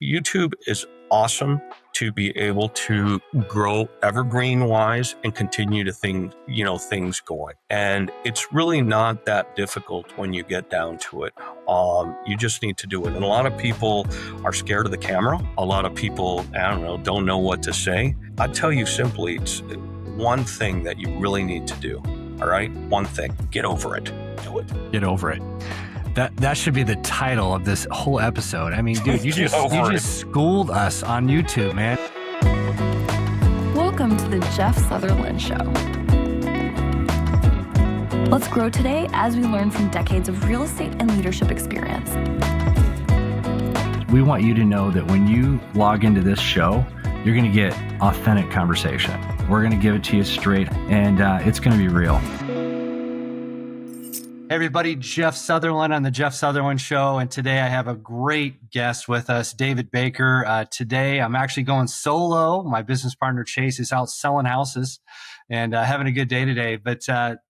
YouTube is awesome to be able to grow evergreen wise and continue to things going. And it's really not that difficult when you get down to it. You just need to do it. And a lot of people are scared of the camera. A lot of people, don't know what to say. I tell you simply, it's one thing that you really need to do. All right. One thing, get over it. Do it. Get over it. That should be the title of this whole episode. I mean, dude, you just schooled us on YouTube, man. Welcome to the Jeff Sutherlin Show. Let's grow today as we learn from decades of real estate and leadership experience. We want you to know that when you log into this show, you're going to get authentic conversation. We're going to give it to you straight, and it's going to be real. Hey everybody, Jeff Sutherlin on the Jeff Sutherlin Show, and today I have a great guest with us, David Baker. Today I'm actually going solo. My business partner Chase is out selling houses and having a good day today. But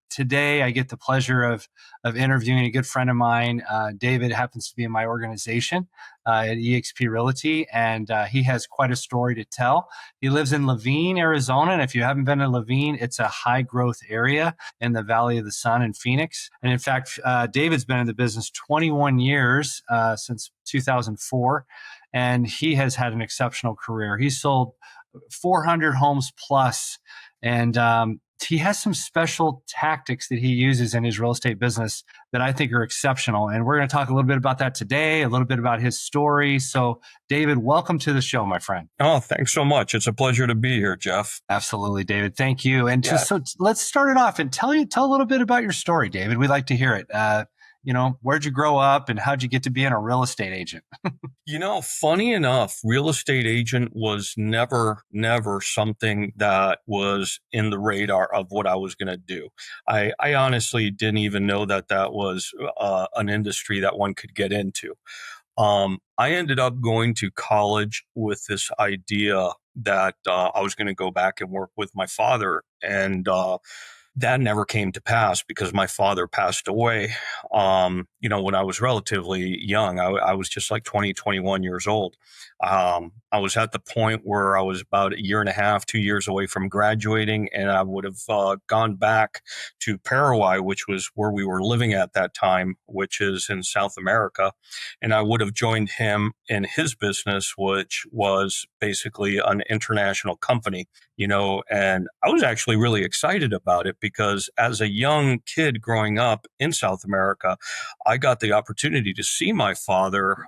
today I get the pleasure of interviewing a good friend of mine. David happens to be in my organization at eXp Realty, and he has quite a story to tell. He lives in Laveen, Arizona, and if you haven't been to Laveen, it's a high growth area in the Valley of the Sun in Phoenix. And in fact, David's been in the business 21 years, since 2004, and he has had an exceptional career. He's sold 400 homes plus, and he has some special tactics that he uses in his real estate business that I think are exceptional. And we're going to talk a little bit about that today, a little bit about his story. So, David, welcome to the show, my friend. Oh, thanks so much. It's a pleasure to be here, Jeff. Absolutely, David. Thank you. And so let's start it off and tell a little bit about your story, David. We'd like to hear it. Where'd you grow up and how'd you get to being a real estate agent? Funny enough, real estate agent was never something that was in the radar of what I was going to do. I honestly didn't even know that was an industry that one could get into. I ended up going to college with this idea that I was going to go back and work with my father, and that never came to pass because my father passed away, when I was relatively young. I was just like 20, 21 years old. I was at the point where I was about a year and a half, 2 years away from graduating, and I would have gone back to Paraguay, which was where we were living at that time, which is in South America. And I would have joined him in his business, which was basically an international company, and I was actually really excited about it because as a young kid growing up in South America, I got the opportunity to see my father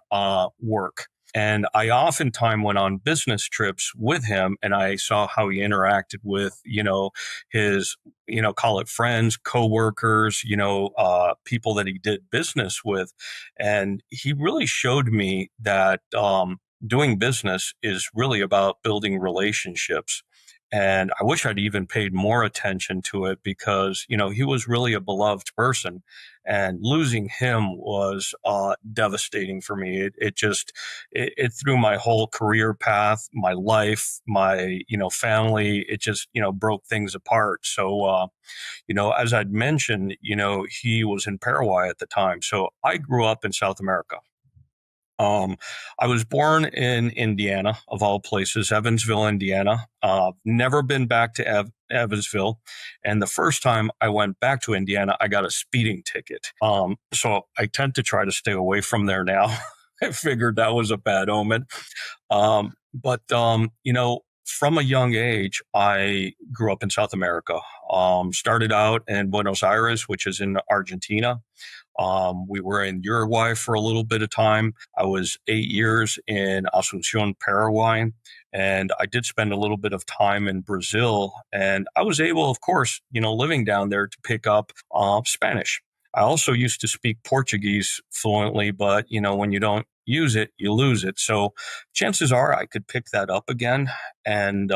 work. And I oftentimes went on business trips with him, and I saw how he interacted with, his, call it friends, coworkers, people that he did business with. And he really showed me that doing business is really about building relationships. And I wish I'd even paid more attention to it because, he was really a beloved person, and losing him was devastating for me. It threw my whole career path, my life, my, family. It just, broke things apart. So, as I'd mentioned, he was in Paraguay at the time. So I grew up in South America. I was born in Indiana, of all places, Evansville, Indiana. Never been back to Evansville. And the first time I went back to Indiana, I got a speeding ticket. So I tend to try to stay away from there now. I figured that was a bad omen. But from a young age, I grew up in South America. Started out in Buenos Aires, which is in Argentina. We were in Uruguay for a little bit of time. I was 8 years in Asunción, Paraguay, and I did spend a little bit of time in Brazil. And I was able, of course, living down there, to pick up Spanish. I also used to speak Portuguese fluently, but, when you don't use it, you lose it. So chances are I could pick that up again. And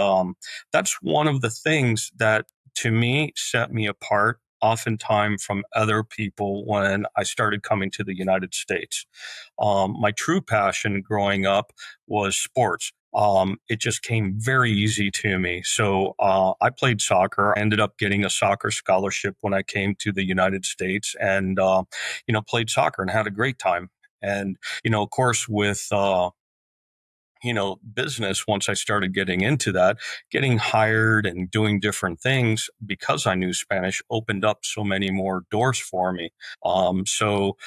that's one of the things that, to me, set me apart oftentimes from other people when I started coming to the United States. My true passion growing up was sports. It just came very easy to me. So I played soccer. I ended up getting a soccer scholarship when I came to the United States, and played soccer and had a great time. And of course, with business, once I started getting into that, getting hired and doing different things because I knew Spanish opened up so many more doors for me. So,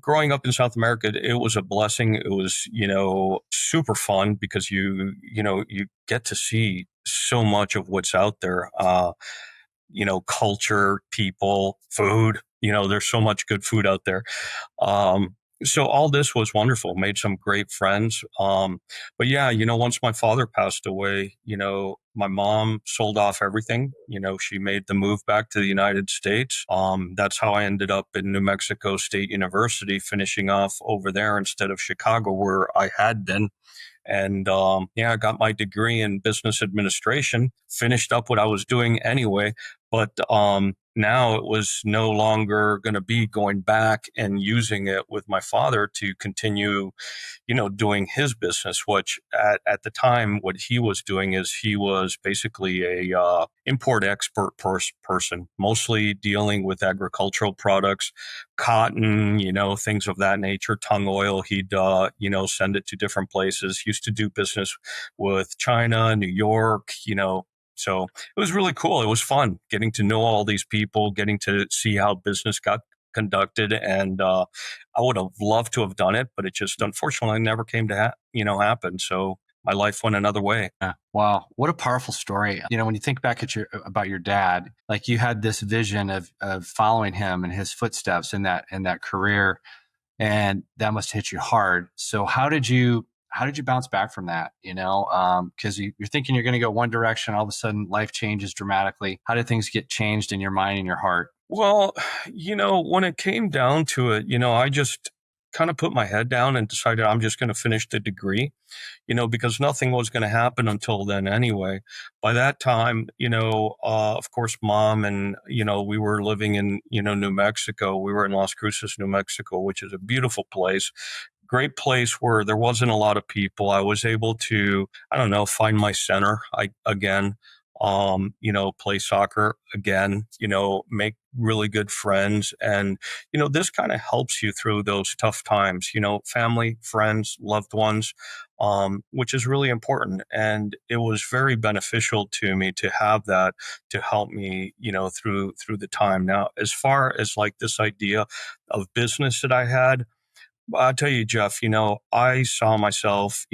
growing up in South America, it was a blessing. It was, super fun because you get to see so much of what's out there. Culture, people, food. There's so much good food out there. So all this was wonderful, made some great friends. But yeah, once my father passed away, my mom sold off everything. She made the move back to the United States. That's how I ended up in New Mexico State University, finishing off over there instead of Chicago, where I had been. And I got my degree in business administration, finished up what I was doing anyway. But now it was no longer going to be going back and using it with my father to continue, doing his business, which at the time, what he was doing is he was basically a import export person, mostly dealing with agricultural products, cotton, things of that nature, tung oil. He'd, send it to different places. He used to do business with China, New York, so it was really cool. It was fun getting to know all these people, getting to see how business got conducted. And I would have loved to have done it, but it just unfortunately never came to happen. So my life went another way. Yeah. Wow, what a powerful story! When you think back about your dad, like you had this vision of following him and his footsteps in that career, and that must hit you hard. So how did you bounce back from that? Because you're thinking you're going to go one direction, all of a sudden life changes dramatically. How did things get changed in your mind and your heart? Well, when it came down to it, I just kind of put my head down and decided I'm just going to finish the degree, because nothing was going to happen until then anyway. By that time, of course, mom and, we were living in, New Mexico. We were in Las Cruces, New Mexico, which is a beautiful place. Great place where there wasn't a lot of people. I was able to, I don't know, find my center again, play soccer again, make really good friends. And, this kind of helps you through those tough times, family, friends, loved ones, which is really important. And it was very beneficial to me to have that to help me, through the time. Now, as far as like this idea of business that I had, I'll tell you, Jeff, I saw myself,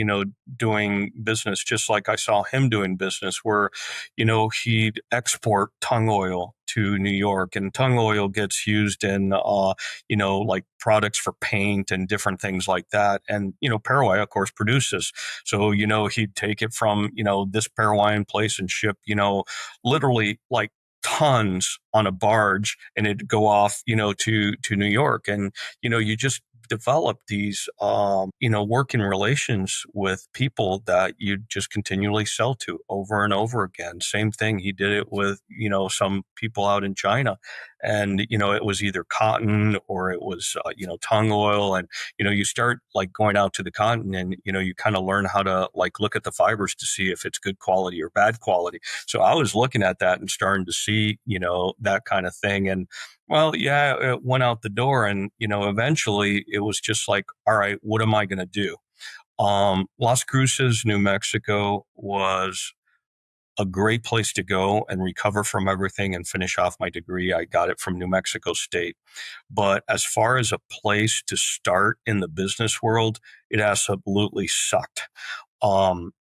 doing business just like I saw him doing business where, he'd export tung oil to New York, and tung oil gets used in, like products for paint and different things like that. And, Paraguay, of course, produces. So, he'd take it from, this Paraguayan place and ship, literally like tons on a barge, and it'd go off, to New York. And, you just develop these, working relations with people that you just continually sell to over and over again. Same thing. He did it with, some people out in China, and, it was either cotton or it was, tung oil. And, you start like going out to the cotton and, you kind of learn how to like look at the fibers to see if it's good quality or bad quality. So I was looking at that and starting to see, that kind of thing. And, well, yeah, it went out the door, and eventually it was just like, all right, what am I going to do? Las Cruces, New Mexico, was a great place to go and recover from everything and finish off my degree. I got it from New Mexico State, but as far as a place to start in the business world, it absolutely sucked.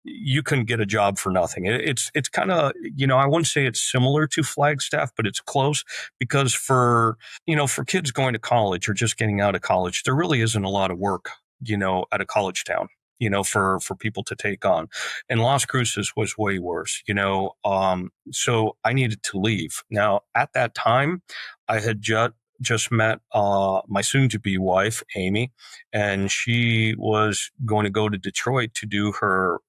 You can get a job for nothing. It's kind of, I wouldn't say it's similar to Flagstaff, but it's close, because for kids going to college or just getting out of college, there really isn't a lot of work, at a college town, for people to take on. And Las Cruces was way worse, so I needed to leave. Now, at that time, I had just met my soon-to-be wife, Amy, and she was going to go to Detroit to do her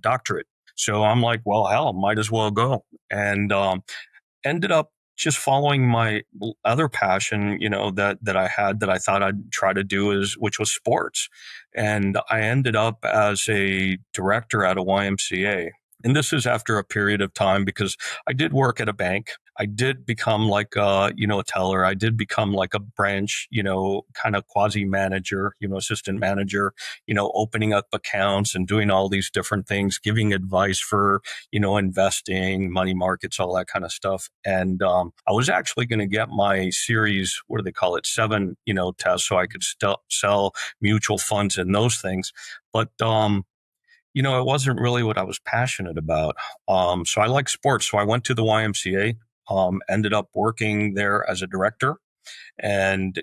doctorate. So I'm like, well, hell, might as well go. And ended up just following my other passion, that I had, that I thought I'd try to do, which was sports. And I ended up as a director at a YMCA. And this is after a period of time because I did work at a bank. I did become like a teller. I did become like a branch, kind of quasi manager, assistant manager, opening up accounts and doing all these different things, giving advice for, investing, money markets, all that kind of stuff. And I was actually going to get my series, what do they call it, 7, test, so I could sell mutual funds and those things. But it wasn't really what I was passionate about. So I like sports. So I went to the YMCA, ended up working there as a director and,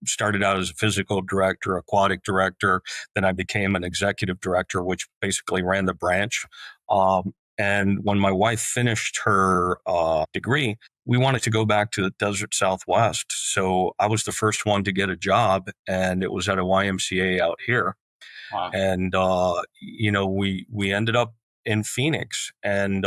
started out as a physical director, aquatic director. Then I became an executive director, which basically ran the branch. And when my wife finished her degree, we wanted to go back to the desert Southwest. So I was the first one to get a job, and it was at a YMCA out here. Wow. And we ended up in Phoenix and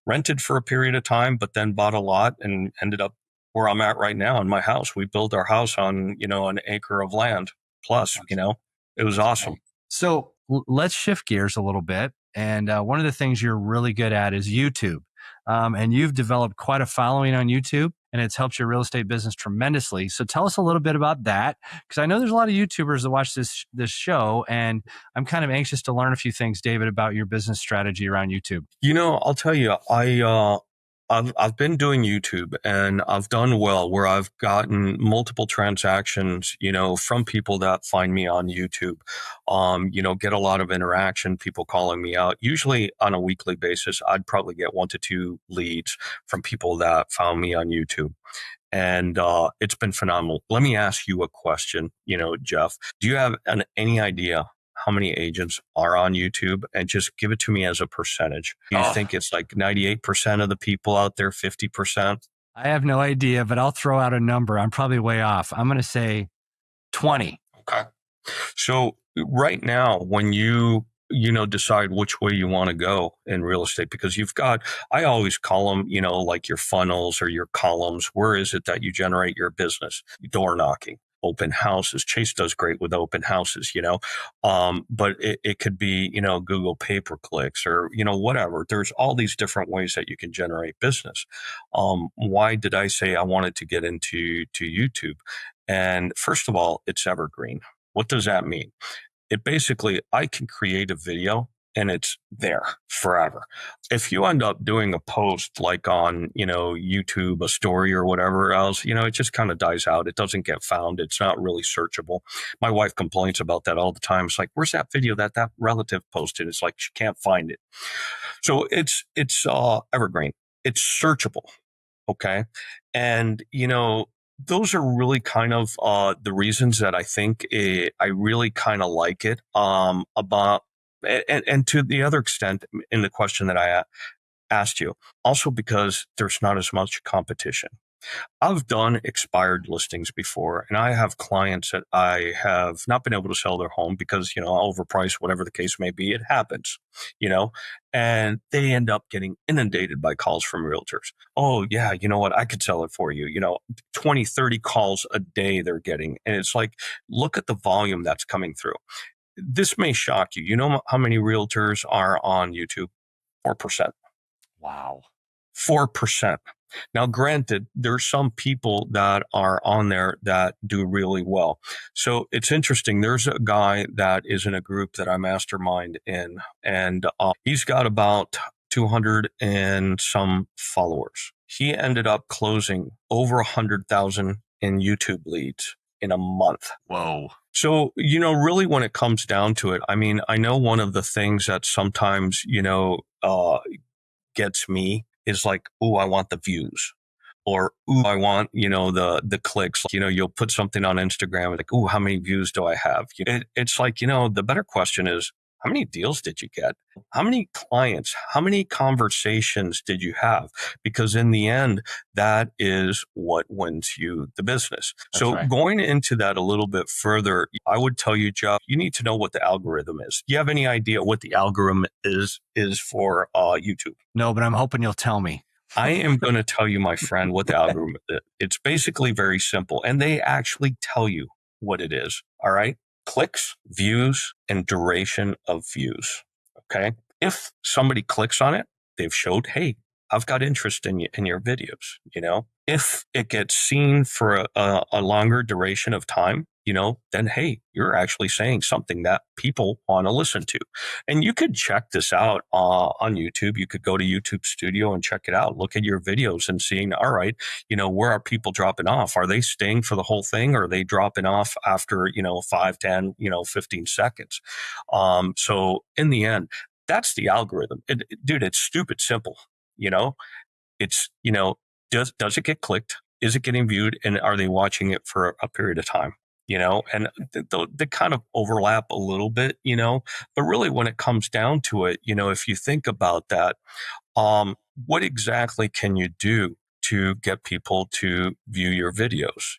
rented for a period of time, but then bought a lot and ended up where I'm at right now in my house. We built our house on an acre of land plus. It was awesome. So let's shift gears a little bit. And one of the things you're really good at is YouTube. And you've developed quite a following on YouTube, and it's helped your real estate business tremendously. So tell us a little bit about that, because I know there's a lot of YouTubers that watch this show, and I'm kind of anxious to learn a few things, David, about your business strategy around YouTube. I'll tell you, I've been doing YouTube and I've done well where I've gotten multiple transactions, from people that find me on YouTube. Get a lot of interaction, people calling me out. Usually on a weekly basis, I'd probably get 1 to 2 leads from people that found me on YouTube. And it's been phenomenal. Let me ask you a question, Jeff. Do you have any idea how many agents are on YouTube, and just give it to me as a percentage? Do you think it's like 98% of the people out there, 50%? I have no idea, but I'll throw out a number. I'm probably way off. I'm going to say 20. Okay. So right now, when you decide which way you want to go in real estate, because I always call them, like your funnels or your columns. Where is it that you generate your business? Door knocking, open houses. Chase does great with open houses, but it could be, Google pay-per-clicks or, whatever. There's all these different ways that you can generate business. Why did I say I wanted to get into YouTube? And first of all, it's evergreen. What does that mean? It basically, I can create a video and it's there forever. If you end up doing a post like on, YouTube, a story or whatever else, it just kind of dies out. It doesn't get found. It's not really searchable. My wife complains about that all the time. It's like, where's that video that relative posted? It's like, she can't find it. So it's evergreen. It's searchable. Okay. And, those are really kind of the reasons that I think I really kind of like it. About and to the other extent in the question that I asked you, also because there's not as much competition. I've done expired listings before, and I have clients that I have not been able to sell their home because, overpriced, whatever the case may be. It happens, and they end up getting inundated by calls from realtors. Oh, yeah, you know what? I could sell it for you. 20, 30 calls a day they're getting. And it's like, look at the volume that's coming through. This may shock you. You know how many realtors are on YouTube? 4%. Wow. 4%. Now, granted, there's some people that are on there that do really well. So it's interesting. There's a guy that is in a group that I mastermind in, and he's got about 200 and some followers. He ended up closing over 100,000 in YouTube leads in a month. Whoa. So, really when it comes down to it, I mean, I know one of the things that sometimes, gets me is like, oh, I want the views, or ooh, I want, the clicks. You'll put something on Instagram like, oh, how many views do I have? It's like, the better question is, how many deals did you get? How many clients? How many conversations did you have? Because in the end, that is what wins you the business. So going into that a little bit further, I would tell you, Jeff, you need to know what the algorithm is. Do you have any idea what the algorithm is for YouTube? No, but I'm hoping you'll tell me. I am going to tell you, my friend, what the algorithm is. It's basically very simple, and they actually tell you what it is. All right. Clicks, views, and duration of views. Okay. If somebody clicks on it, they've showed, hey, I've got interest in your videos. If it gets seen for a longer duration of time, then hey, you're actually saying something that people want to listen to. And you could check this out on YouTube. You could go to YouTube Studio and check it out. Look at your videos and seeing, all right, where are people dropping off? Are they staying for the whole thing, or are they dropping off after 5, 10, 15 seconds? So in the end, that's the algorithm. Dude, it's stupid simple. It's, does it get clicked? Is it getting viewed? And are they watching it for a period of time? And they kind of overlap a little bit, but really when it comes down to it, if you think about that, what exactly can you do to get people to view your videos,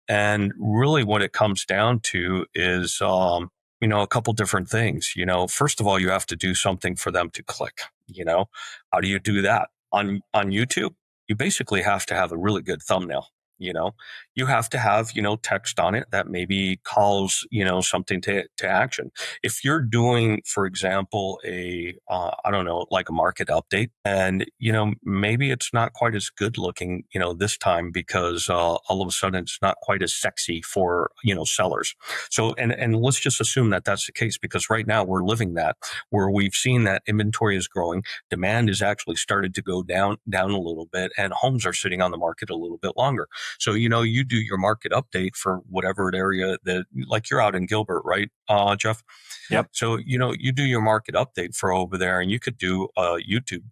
And really what it comes down to is, a couple different things. First of all, you have to do something for them to click. How do you do that? On YouTube, you basically have to have a really good thumbnail. You have to have, text on it that maybe calls, something to action. If you're doing, for example, I don't know, like a market update, and, maybe it's not quite as good looking, this time because all of a sudden it's not quite as sexy for, sellers. So, and let's just assume that that's the case, because right now we're living that, where we've seen that inventory is growing, demand is actually started to go down a little bit, and homes are sitting on the market a little bit longer. So, you do your market update for whatever area that, like you're out in Gilbert, right, Jeff? Yep. So, you do your market update for over there, and you could do a YouTube,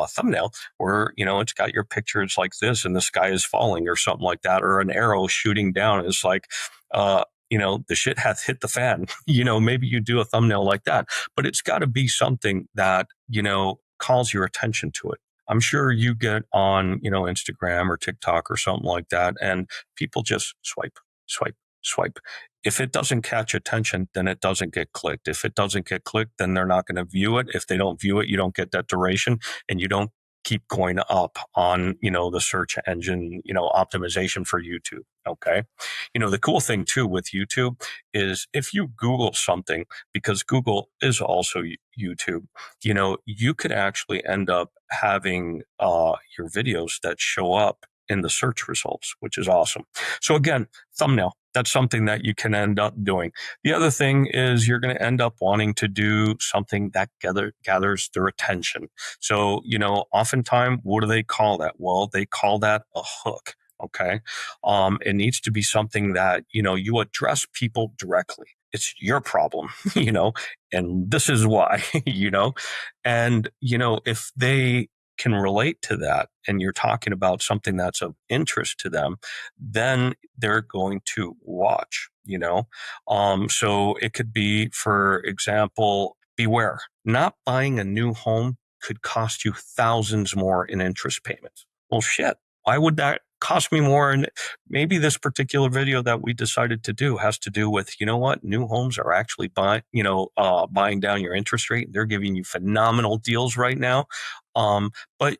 thumbnail where, it's got your pictures like this and the sky is falling or something like that, or an arrow shooting down. It's like, the shit hath hit the fan. Maybe you do a thumbnail like that, but it's got to be something that, calls your attention to it. I'm sure you get on, Instagram or TikTok or something like that, and people just swipe, swipe, swipe. If it doesn't catch attention, then it doesn't get clicked. If it doesn't get clicked, then they're not going to view it. If they don't view it, you don't get that duration, and you don't keep going up on, the search engine, optimization for YouTube. Okay. The cool thing too with YouTube is if you Google something, because Google is also YouTube, you could actually end up having your videos that show up in the search results, which is awesome. So again, thumbnail, that's something that you can end up doing. The other thing is you're going to end up wanting to do something that gathers their attention. So, oftentimes, what do they call that? Well, they call that a hook. Okay. It needs to be something that, you address people directly. It's your problem, and this is why, and, if they can relate to that and you're talking about something that's of interest to them, then they're going to watch, so it could be, for example, beware, not buying a new home could cost you thousands more in interest payments. Well, shit, why would that cost me more? And maybe this particular video that we decided to do has to do with, what, new homes are actually buying down your interest rate. They're giving you phenomenal deals right now. But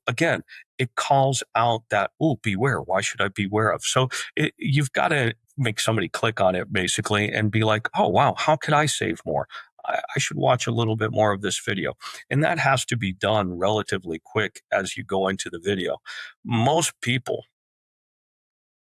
again, it calls out that, oh, beware. Why should I beware of? So you've got to make somebody click on it basically and be like, oh, wow, how could I save more? I should watch a little bit more of this video. And that has to be done relatively quick as you go into the video. Most people,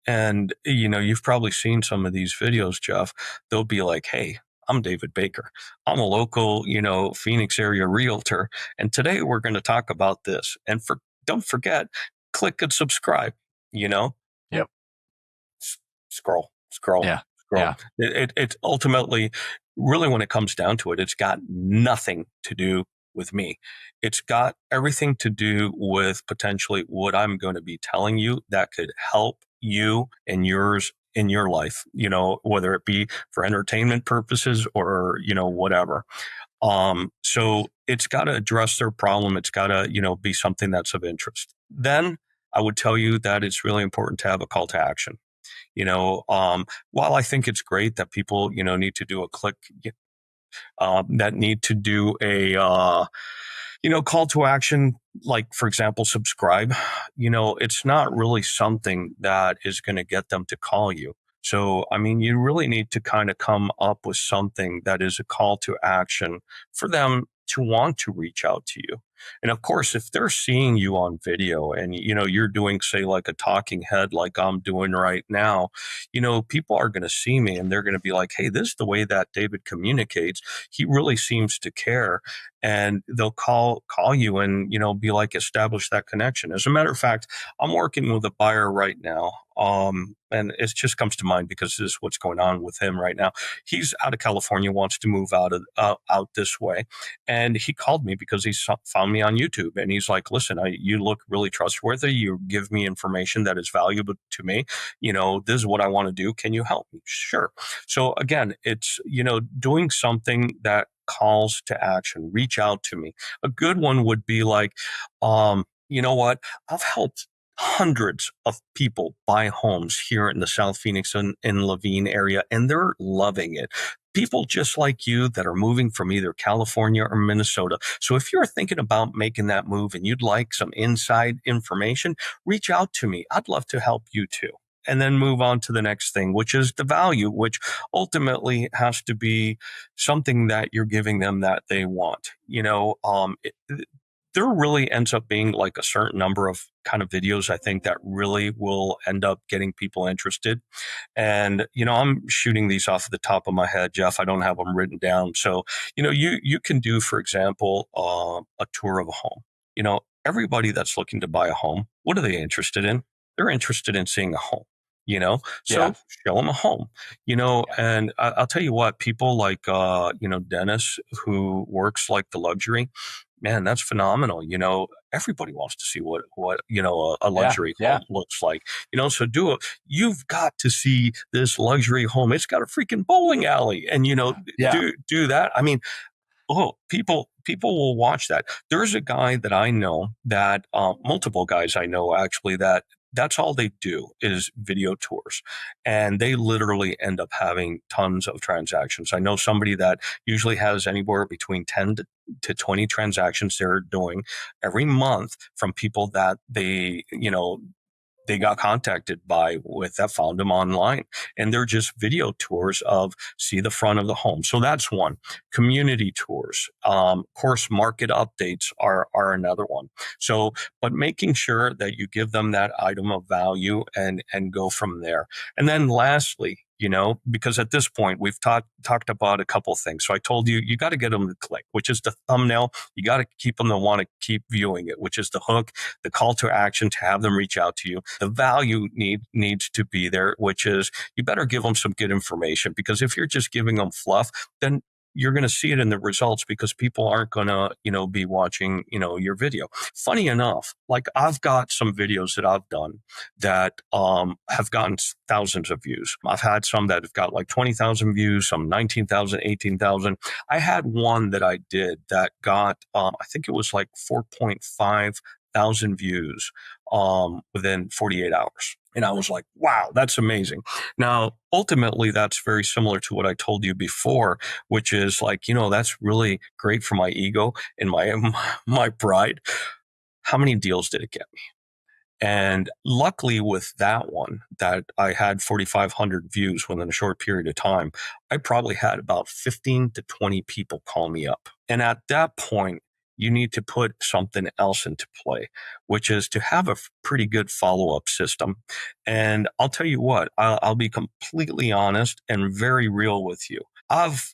and you've probably seen some of these videos, Jeff, they'll be like, hey, I'm David Baker. I'm a local, Phoenix area realtor. And today we're going to talk about this. And don't forget, click and subscribe, Yep. Scroll. Yeah. Scroll. Yeah. It's ultimately, really, when it comes down to it, it's got nothing to do with me. It's got everything to do with potentially what I'm going to be telling you that could help you and yours in your life, whether it be for entertainment purposes or, whatever. So it's got to address their problem. It's got to, be something that's of interest. Then I would tell you that it's really important to have a call to action. While I think it's great that people, need to do a click, that need to do a, call to action, like, for example, subscribe, it's not really something that is going to get them to call you. So, I mean, you really need to kind of come up with something that is a call to action for them to want to reach out to you. And of course, if they're seeing you on video and you're doing, say, like a talking head like I'm doing right now, people are going to see me and they're going to be like, "Hey, this is the way that David communicates. He really seems to care." And they'll call you and be like, establish that connection. As a matter of fact, I'm working with a buyer right now. And it just comes to mind because this is what's going on with him right now. He's out of California, wants to move out this way, and he called me because he found me on YouTube, and he's like, "Listen, you look really trustworthy. You give me information that is valuable to me. This is what I want to do. Can you help me?" Sure. So again, it's doing something that calls to action. Reach out to me. A good one would be like, you know what? I've helped hundreds of people buy homes here in the South Phoenix and in Laveen area, and they're loving it. People just like you that are moving from either California or Minnesota. So if you're thinking about making that move and you'd like some inside information, reach out to me. I'd love to help you too. And then move on to the next thing, which is the value, which ultimately has to be something that you're giving them that they want. There really ends up being like a certain number of kind of videos, I think, that really will end up getting people interested. And, I'm shooting these off the top of my head, Jeff. I don't have them written down. So, you can do, for example, a tour of a home. Everybody that's looking to buy a home, what are they interested in? They're interested in seeing a home. Yeah. So show them a home, and I'll tell you what, people like, Dennis, who works like the luxury, man, that's phenomenal. Everybody wants to see what a Yeah. luxury Yeah. home looks like. So you've got to see this luxury home. It's got a freaking bowling alley, and Yeah. do that. I mean, oh, people will watch that. There's a guy that I know that multiple guys I know actually that's all they do is video tours, and they literally end up having tons of transactions. I know somebody that usually has anywhere between 10 to 20 transactions they're doing every month from people that they got contacted by with that found them online, and they're just video tours of see the front of the home. So that's one. Community tours, of course, market updates are another one. So, but making sure that you give them that item of value and go from there. And then lastly, because at this point we've talked about a couple things. So I told you got to get them to click, which is the thumbnail. You got to keep them to want to keep viewing it, which is the hook, the call to action to have them reach out to you. The value needs to be there, which is you better give them some good information, because if you're just giving them fluff, then you're going to see it in the results, because people aren't going to, be watching, your video. Funny enough, like I've got some videos that I've done that have gotten thousands of views. I've had some that have got like 20,000 views, some 19,000, 18,000. I had one that I did that got, I think it was like 4.5 thousand views within 48 hours. And I was like, wow, that's amazing. Now, ultimately, that's very similar to what I told you before, which is like, that's really great for my ego and my pride. How many deals did it get me? And luckily with that one that I had 4,500 views within a short period of time, I probably had about 15 to 20 people call me up. And at that point, you need to put something else into play, which is to have a pretty good follow-up system. And I'll tell you what, I'll be completely honest and very real with you. I've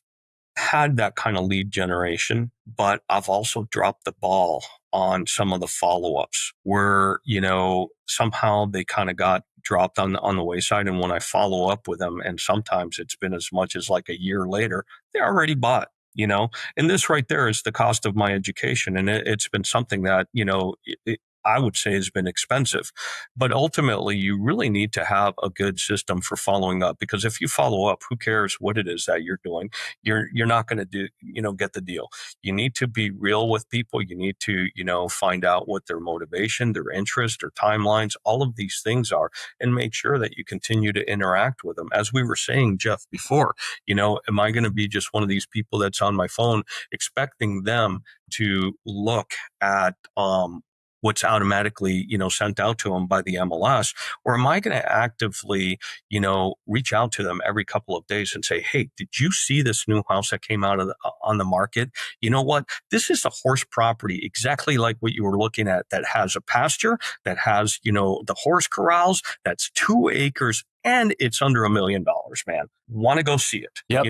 had that kind of lead generation, but I've also dropped the ball on some of the follow-ups where, somehow they kind of got dropped on the wayside. And when I follow up with them, and sometimes it's been as much as like a year later, they already bought. And this right there is the cost of my education. And it's been something that, I would say has been expensive. But ultimately, you really need to have a good system for following up, because if you follow up, who cares what it is that you're doing? You're not going to get the deal. You need to be real with people. You need to, find out what their motivation, their interest, their timelines, all of these things are, and make sure that you continue to interact with them. As we were saying, Jeff, before, am I going to be just one of these people that's on my phone expecting them to look at, what's automatically, sent out to them by the MLS? Or am I going to actively, reach out to them every couple of days and say, hey, did you see this new house that came out on the market? You know what? This is a horse property, exactly like what you were looking at, that has a pasture, that has, the horse corrals, that's 2 acres, and it's under $1 million, man. Want to go see it? Yep.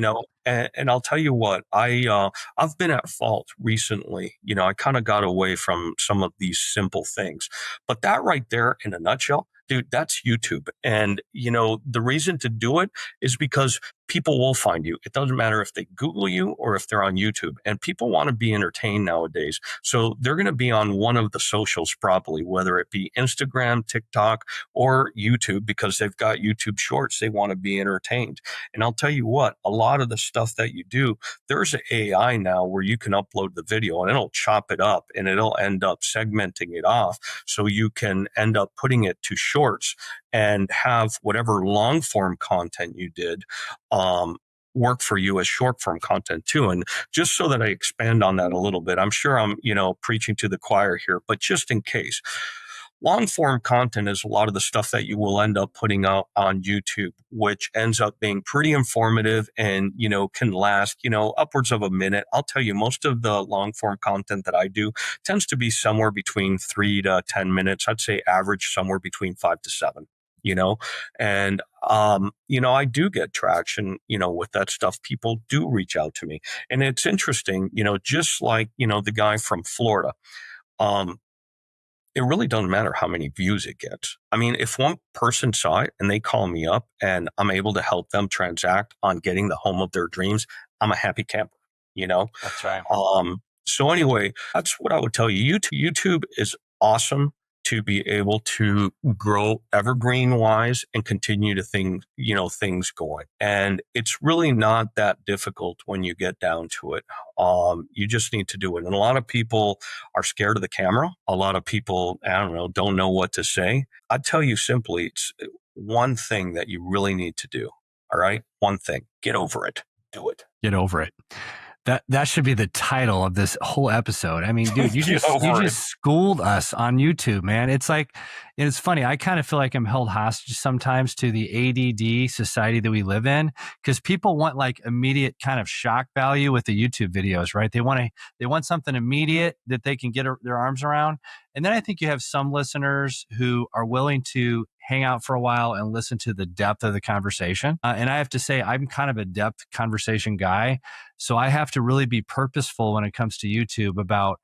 And I'll tell you what, I've been at fault recently. I kind of got away from some of these simple things, but that right there, in a nutshell, dude, that's YouTube. And, the reason to do it is because people will find you. It doesn't matter if they Google you or if they're on YouTube, and people want to be entertained nowadays. So they're going to be on one of the socials, probably, whether it be Instagram, TikTok, or YouTube, because they've got YouTube shorts. They want to be entertained. And I'll tell you what, a lot of the stuff that you do, there's an AI now where you can upload the video and it'll chop it up and it'll end up segmenting it off. So you can end up putting it to shorts and have whatever long form content you did work for you as short form content too. And just so that I expand on that a little bit, I'm sure I'm, preaching to the choir here, but just in case, long form content is a lot of the stuff that you will end up putting out on YouTube, which ends up being pretty informative and, can last, upwards of a minute. I'll tell you, most of the long form content that I do tends to be somewhere between 3 to 10 minutes. I'd say average somewhere between 5 to 7. And, I do get traction, with that stuff. People do reach out to me, and it's interesting, just like, the guy from Florida, it really doesn't matter how many views it gets. I mean, if one person saw it and they call me up and I'm able to help them transact on getting the home of their dreams, I'm a happy camper, That's right. So anyway, that's what I would tell you. YouTube is awesome to be able to grow evergreen wise and continue to things going. And it's really not that difficult when you get down to it. You just need to do it. And a lot of people are scared of the camera. A lot of people, don't know what to say. I'd tell you simply, it's one thing that you really need to do. All right. One thing, get over it. Do it. Get over it. That should be the title of this whole episode. I mean, dude, you just schooled us on YouTube, man. It's like, it's funny. I kind of feel like I'm held hostage sometimes to the ADD society that we live in, because people want like immediate kind of shock value with the YouTube videos, right? They want something immediate that they can get their arms around. And then I think you have some listeners who are willing to hang out for a while and listen to the depth of the conversation. And I have to say, I'm kind of a depth conversation guy. So I have to really be purposeful when it comes to YouTube about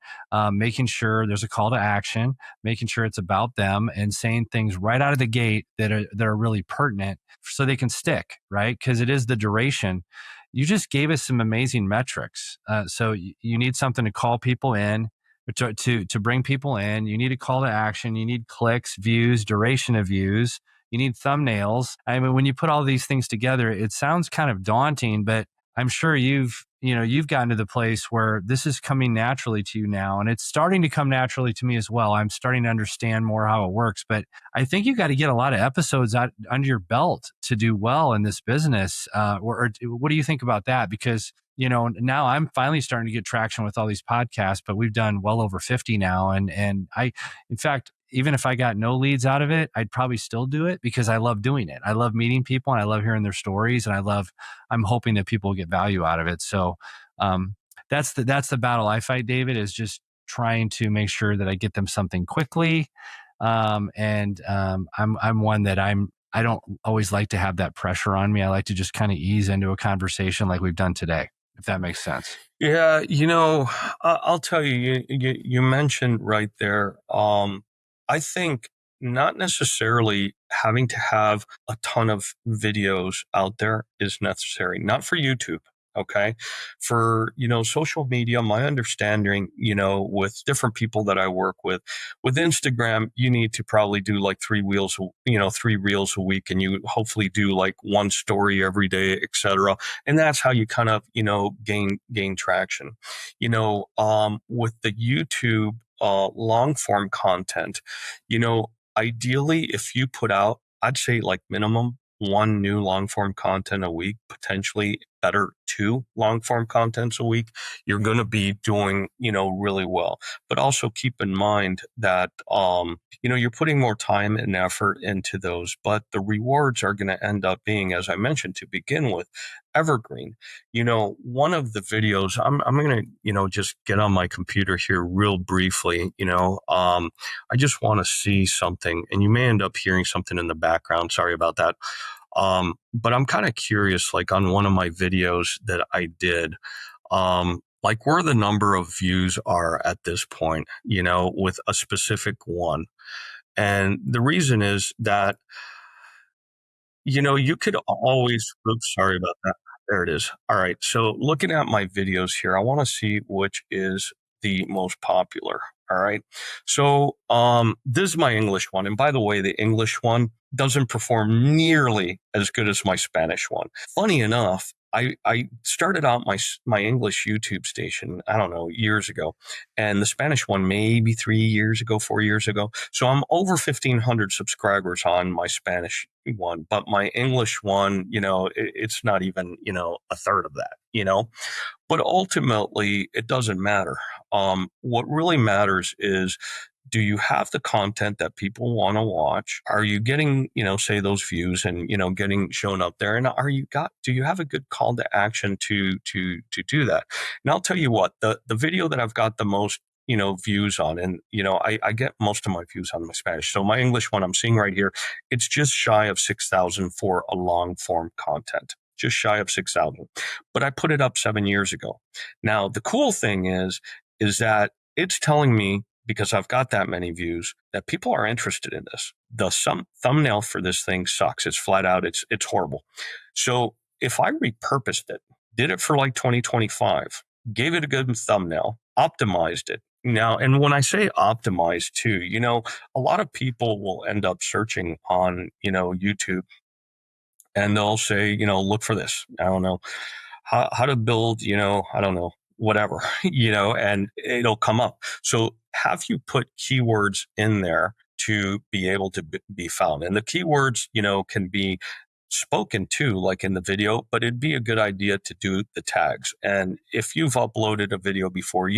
making sure there's a call to action, making sure it's about them, and saying things right out of the gate that are really pertinent so they can stick, right? Because it is the duration. You just gave us some amazing metrics. So you need something to call people in, to bring people in. You need a call to action. You need clicks, views, duration of views. You need thumbnails. I mean, when you put all these things together, it sounds kind of daunting, but I'm sure you've gotten to the place where this is coming naturally to you now, and it's starting to come naturally to me as well. I'm starting to understand more how it works, but I think you got to get a lot of episodes out under your belt to do well in this business. Or what do you think about that? Because now I'm finally starting to get traction with all these podcasts, but we've done well over 50 now, and in fact, even if I got no leads out of it, I'd probably still do it because I love doing it. I love meeting people and I love hearing their stories, and I'm hoping that people get value out of it. So that's the battle I fight, David, is just trying to make sure that I get them something quickly. I'm one that I don't always like to have that pressure on me. I like to just kind of ease into a conversation like we've done today, if that makes sense. Yeah, I'll tell you, you mentioned right there, I think not necessarily having to have a ton of videos out there is necessary, not for YouTube. Okay. For, social media, my understanding, with different people that I work with Instagram, you need to probably do like 3 reels a week, and you hopefully do like one story every day, etc. And that's how you kind of, gain traction, with the YouTube, long form content, ideally, if you put out, I'd say like minimum one new long form content a week, potentially better two long form contents a week, you're going to be doing, really well. But also keep in mind that, you're putting more time and effort into those, but the rewards are going to end up being, as I mentioned to begin with, evergreen. One of the videos, I'm going to, just get on my computer here real briefly, I just want to see something, and you may end up hearing something in the background. Sorry about that. But I'm kind of curious, like on one of my videos that I did, like where the number of views are at this point, with a specific one. And the reason is that, you could always, oops, sorry about that. There it is. All right. So looking at my videos here, I want to see which is the most popular. All right. So, this is my English one. And by the way, the English one doesn't perform nearly as good as my Spanish one. Funny enough, I started out my English YouTube station, I don't know, years ago, and the Spanish one maybe 3 years ago, 4 years ago. So I'm over 1,500 subscribers on my Spanish one, but my English one, it's not even, a third of that. But ultimately, it doesn't matter. What really matters is, do you have the content that people want to watch? Are you getting, say those views and, getting shown up there? And do you have a good call to action to do that? And I'll tell you what, the video that I've got the most, views on, and, I get most of my views on my Spanish. So my English one I'm seeing right here, it's just shy of 6,000 for a long form content. Just shy of 6,000. But I put it up 7 years ago. Now, the cool thing is that it's telling me, because I've got that many views, that people are interested in this. The thumbnail for this thing sucks. It's flat out. It's horrible. So if I repurposed it, did it for like 2025, gave it a good thumbnail, optimized it. Now, and when I say optimized too, a lot of people will end up searching on, YouTube, and they'll say, look for this. I don't know how to build, I don't know, whatever, and it'll come up. So have you put keywords in there to be able to be found? And the keywords, can be spoken to, like in the video, but it'd be a good idea to do the tags. And if you've uploaded a video before,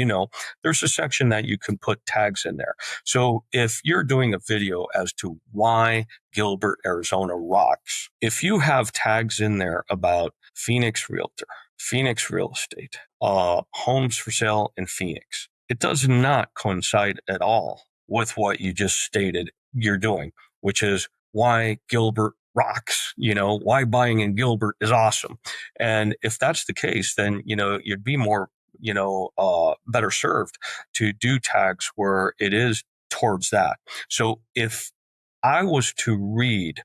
there's a section that you can put tags in there. So if you're doing a video as to why Gilbert, Arizona rocks, if you have tags in there about Phoenix Realtor, Phoenix real estate, homes for sale in Phoenix, it does not coincide at all with what you just stated you're doing, which is why Gilbert rocks, why buying in Gilbert is awesome. And if that's the case, then, you'd be more, better served to do tags where it is towards that. So if I was to read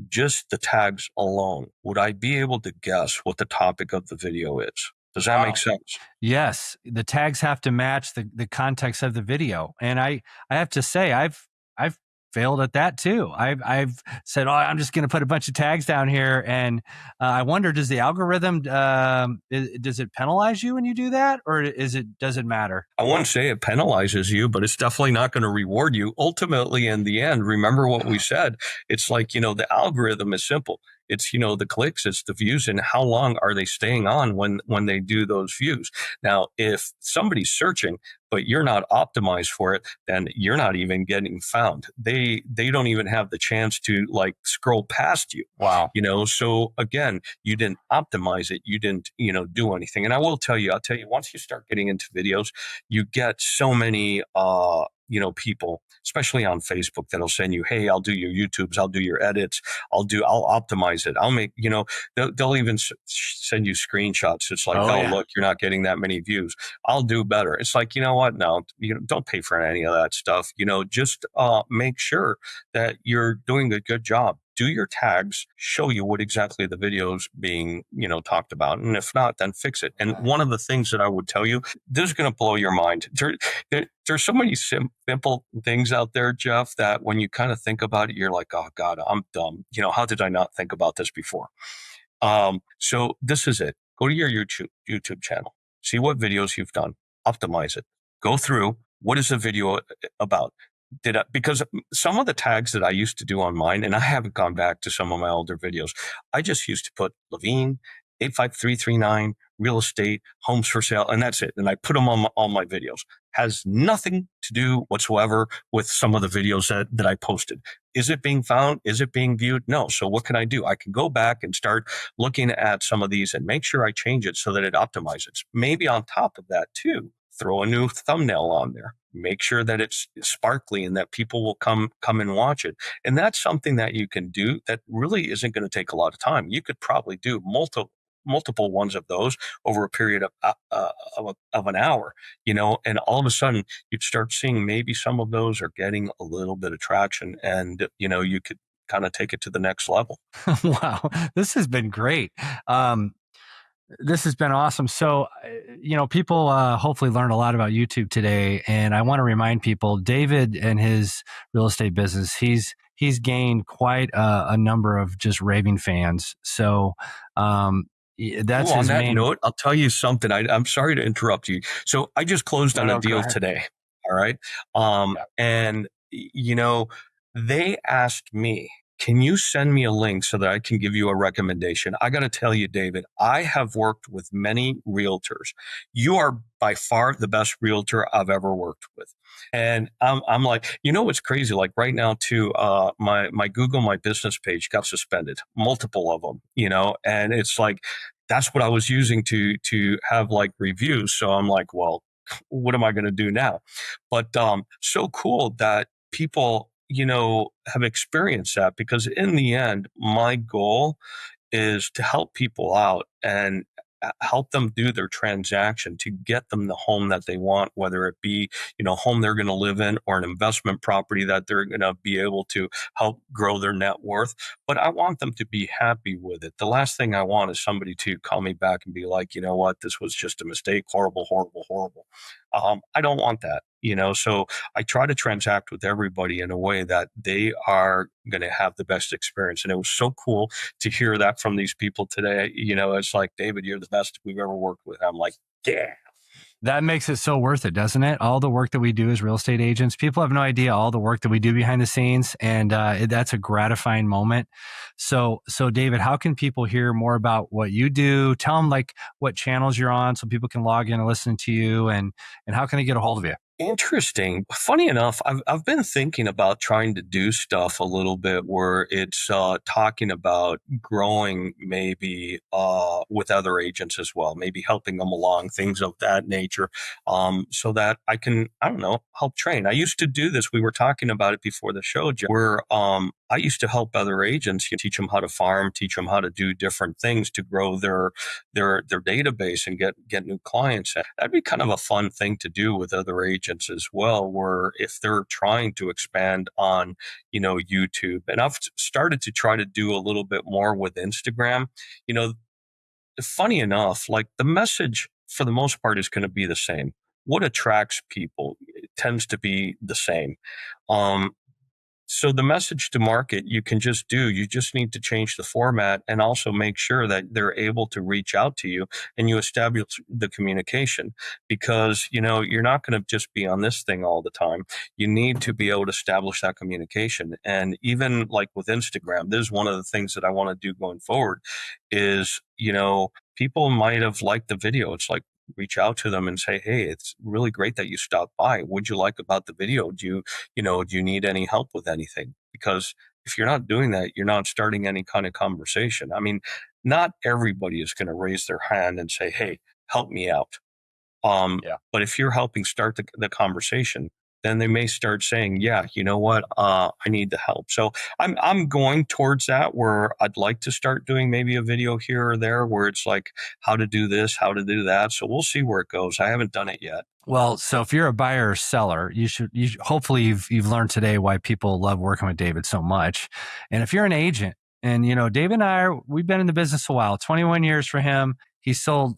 just the tags alone, would I be able to guess what the topic of the video is? Does that make sense? Yes, the tags have to match the context of the video, and I have to say I've failed at that too. I've said, oh, I'm just going to put a bunch of tags down here, and I wonder, does the algorithm does it penalize you when you do that, or does it matter? I wouldn't say it penalizes you, but it's definitely not going to reward you. Ultimately, in the end, remember what we said. It's like, the algorithm is simple. It's, the clicks, it's the views, and how long are they staying on when they do those views. Now, if somebody's searching, but you're not optimized for it, then you're not even getting found. They don't even have the chance to like scroll past you. Wow. So again, you didn't optimize it. You didn't, do anything. And I'll tell you, once you start getting into videos, you get so many, people, especially on Facebook, that'll send you, hey, I'll do your YouTubes, I'll do your edits, I'll optimize it. I'll make, they'll even send you screenshots. It's like, yeah. Look, you're not getting that many views. I'll do better. It's like, you know what? No, don't pay for any of that stuff. Just make sure that you're doing a good job. Do your tags, show you what exactly the video's being, talked about. And if not, then fix it. And one of the things that I would tell you, this is going to blow your mind. There's so many simple things out there, Jeff, that when you kind of think about it, you're like, oh God, I'm dumb. How did I not think about this before? So this is it. Go to your YouTube channel, see what videos you've done, optimize it, go through. What is the video about? Because some of the tags that I used to do on mine, and I haven't gone back to some of my older videos, I just used to put Levine, 85339, real estate, homes for sale, and that's it. And I put them on all my videos. Has nothing to do whatsoever with some of the videos that I posted. Is it being found? Is it being viewed? No. So what can I do? I can go back and start looking at some of these and make sure I change it so that it optimizes. Maybe on top of that too, throw a new thumbnail on there. Make sure that it's sparkly and that people will come and watch it. And that's something that you can do that really isn't going to take a lot of time. You could probably do multiple ones of those over a period of an hour, and all of a sudden you'd start seeing maybe some of those are getting a little bit of traction, and you could kind of take it to the next level. Wow, this has been great. This has been awesome. So, people hopefully learned a lot about YouTube today. And I want to remind people, David and his real estate business, he's gained quite a number of just raving fans. So that's on his that main note, I'll tell you something. I'm sorry to interrupt you. So I just closed on a deal today. All right. And, they asked me, can you send me a link so that I can give you a recommendation? I got to tell you, David, I have worked with many realtors. You are by far the best realtor I've ever worked with. And I'm like, what's crazy? Like right now too, my Google My Business page got suspended, multiple of them, and it's like, that's what I was using to have like reviews. So I'm like, well, what am I going to do now? But so cool that people have experienced that, because in the end, my goal is to help people out and help them do their transaction to get them the home that they want, whether it be, home they're going to live in or an investment property that they're going to be able to help grow their net worth. But I want them to be happy with it. The last thing I want is somebody to call me back and be like, you know what, this was just a mistake. Horrible, horrible, horrible. I don't want that, so I try to transact with everybody in a way that they are going to have the best experience. And it was so cool to hear that from these people today. It's like, David, you're the best we've ever worked with. I'm like, yeah. That makes it so worth it, doesn't it? All the work that we do as real estate agents, people have no idea all the work that we do behind the scenes. And that's a gratifying moment. So David, how can people hear more about what you do? Tell them like what channels you're on so people can log in and listen to you, and how can they get a hold of you? Interesting. Funny enough, I've been thinking about trying to do stuff a little bit where it's talking about growing maybe with other agents as well, maybe helping them along, things of that nature, so that I can, I don't know, help train. I used to do this. We were talking about it before the show, Jeff, where I used to help other agents, teach them how to farm, teach them how to do different things to grow their database and get new clients. That'd be kind of a fun thing to do with other agents as well, where if they're trying to expand on, YouTube, and I've started to try to do a little bit more with Instagram, funny enough, like the message for the most part is going to be the same. What attracts people tends to be the same. So the message to market, you just need to change the format and also make sure that they're able to reach out to you and you establish the communication, because, you're not going to just be on this thing all the time. You need to be able to establish that communication. And even like with Instagram, this is one of the things that I want to do going forward is, people might have liked the video. It's like, reach out to them and say, hey, it's really great that you stopped by. What'd you like about the video? Do you need any help with anything? Because if you're not doing that, you're not starting any kind of conversation. I mean, not everybody is going to raise their hand and say, hey, help me out. But if you're helping start the conversation, then they may start saying, yeah, you know what, I need the help. So I'm going towards that, where I'd like to start doing maybe a video here or there where it's like how to do this, how to do that. So we'll see where it goes. I haven't done it yet. Well, so if you're a buyer or seller, you should hopefully you've learned today why people love working with David so much. And if you're an agent, and David and we've been in the business a while, 21 years for him. He sold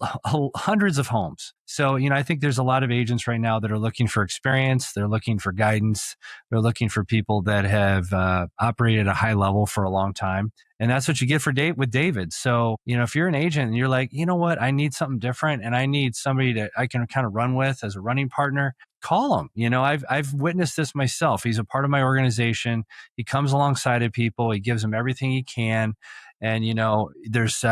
hundreds of homes. So, I think there's a lot of agents right now that are looking for experience. They're looking for guidance. They're looking for people that have operated at a high level for a long time. And that's what you get with David. So, if you're an agent and you're like, you know what, I need something different and I need somebody that I can kind of run with as a running partner, call him. I've witnessed this myself. He's a part of my organization. He comes alongside of people. He gives them everything he can. And, there's,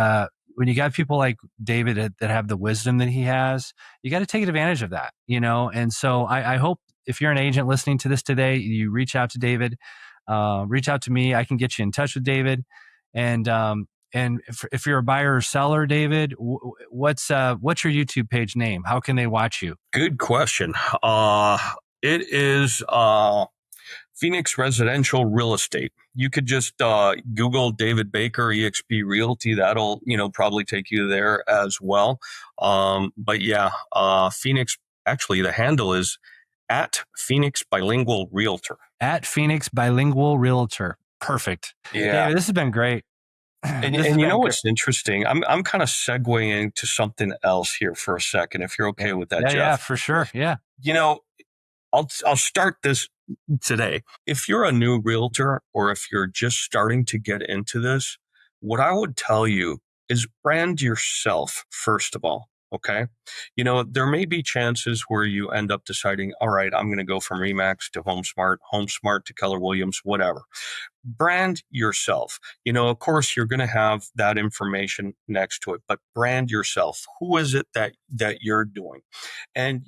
when you got people like David that have the wisdom that he has, you got to take advantage of that, And so I hope if you're an agent listening to this today, you reach out to David, reach out to me. I can get you in touch with David. And if you're a buyer or seller, David, what's your YouTube page name? How can they watch you? Good question. It is Phoenix Residential Real Estate. You could just Google David Baker eXp Realty. That'll probably take you there as well. But yeah, Phoenix. Actually, the handle is at Phoenix Bilingual Realtor. At Phoenix Bilingual Realtor. Perfect. Yeah, David, this has been great. And you know what's interesting? I'm kind of segueing to something else here for a second, if you're okay with that, Jeff. Yeah, for sure. Yeah. I'll start this today. If you're a new realtor or if you're just starting to get into this, what I would tell you is brand yourself, first of all. Okay. There may be chances where you end up deciding, all right, I'm going to go from Remax to HomeSmart to Keller Williams, whatever. Brand yourself. Of course, you're going to have that information next to it, but brand yourself. Who is it that you're doing? And,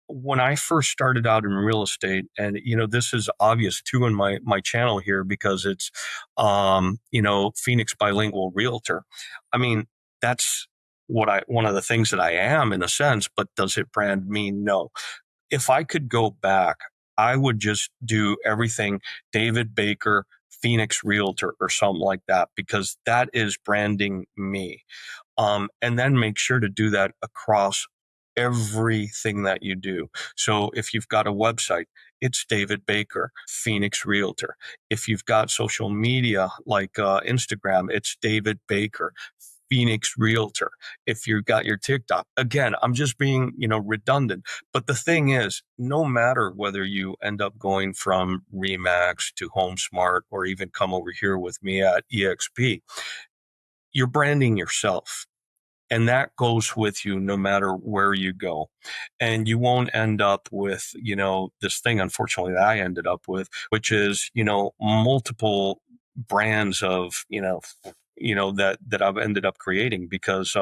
when I first started out in real estate, and, this is obvious too in my channel here because it's, Phoenix Bilingual Realtor. I mean, that's one of the things that I am in a sense, but does it brand me? No. If I could go back, I would just do everything David Baker, Phoenix Realtor or something like that, because that is branding me. And then make sure to do that across everything that you do. So if you've got a website, it's David Baker, Phoenix Realtor. If you've got social media like Instagram, it's David Baker, Phoenix Realtor. If you've got your TikTok, again, I'm just being, redundant. But the thing is, no matter whether you end up going from Remax to HomeSmart or even come over here with me at eXp, you're branding yourself. And that goes with you no matter where you go. And you won't end up with, this thing, unfortunately, that I ended up with, which is, multiple brands of, that I've ended up creating because,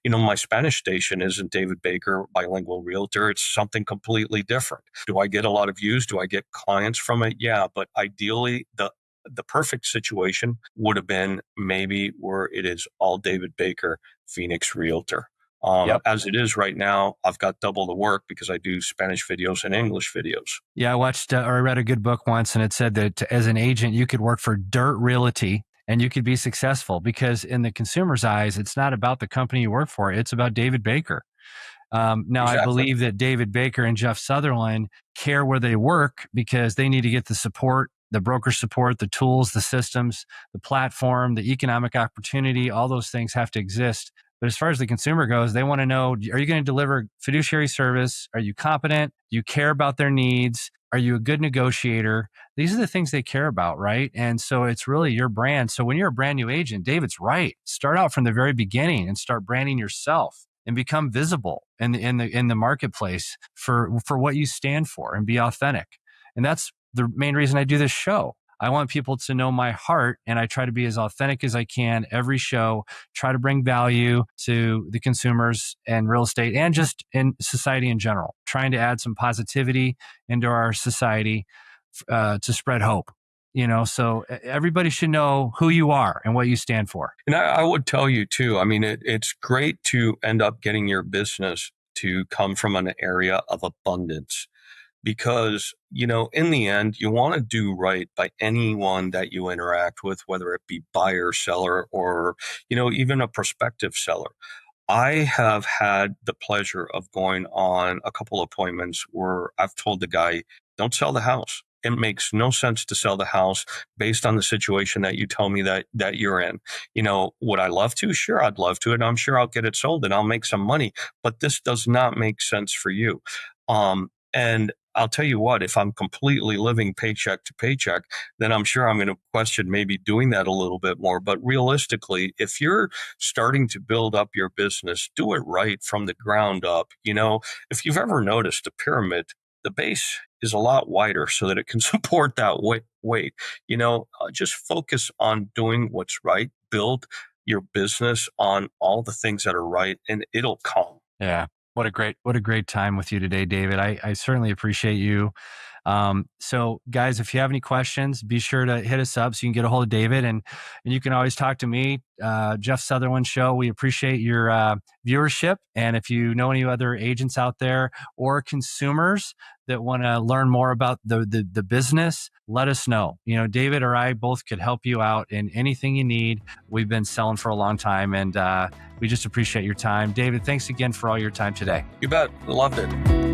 my Spanish station isn't David Baker Bilingual Realtor. It's something completely different. Do I get a lot of views? Do I get clients from it? Yeah. But ideally, the perfect situation would have been maybe where it is all David Baker, Phoenix Realtor. Yep. As it is right now, I've got double the work because I do Spanish videos and English videos. Yeah, I watched or I read a good book once, and it said that as an agent, you could work for Dirt Realty and you could be successful because in the consumer's eyes, it's not about the company you work for. It's about David Baker. Now, exactly. I believe that David Baker and Jeff Sutherlin care where they work because they need to get the support, the broker support, the tools, the systems, the platform, the economic opportunity. All those things have to exist. But as far as the consumer goes, they want to know, are you going to deliver fiduciary service? Are you competent? Do you care about their needs? Are you a good negotiator? These are the things they care about, right? And so it's really your brand. So when you're a brand new agent, David's right. Start out from the very beginning and start branding yourself and become visible in the marketplace for what you stand for and be authentic. And that's the main reason I do this show. I want people to know my heart, and I try to be as authentic as I can every show, try to bring value to the consumers and real estate and just in society in general, trying to add some positivity into our society to spread hope. So everybody should know who you are and what you stand for. And I would tell you too, I mean, it's great to end up getting your business to come from an area of abundance. Because, in the end, you want to do right by anyone that you interact with, whether it be buyer, seller, or, even a prospective seller. I have had the pleasure of going on a couple appointments where I've told the guy, don't sell the house. It makes no sense to sell the house based on the situation that you tell me that you're in. Would I love to? Sure, I'd love to. And I'm sure I'll get it sold and I'll make some money. But this does not make sense for you. And I'll tell you what, if I'm completely living paycheck to paycheck, then I'm sure I'm going to question maybe doing that a little bit more. But realistically, if you're starting to build up your business, do it right from the ground up. If you've ever noticed a pyramid, the base is a lot wider so that it can support that weight. Just focus on doing what's right. Build your business on all the things that are right, and it'll come. Yeah. What a great time with you today, David. I certainly appreciate you. So guys, if you have any questions, be sure to hit us up so you can get a hold of David, and you can always talk to me, Jeff Sutherlin Show. We appreciate your viewership. And if you know any other agents out there or consumers that want to learn more about the business, let us know. David or I both could help you out in anything you need. We've been selling for a long time, and we just appreciate your time. David, thanks again for all your time today. You bet. Loved it.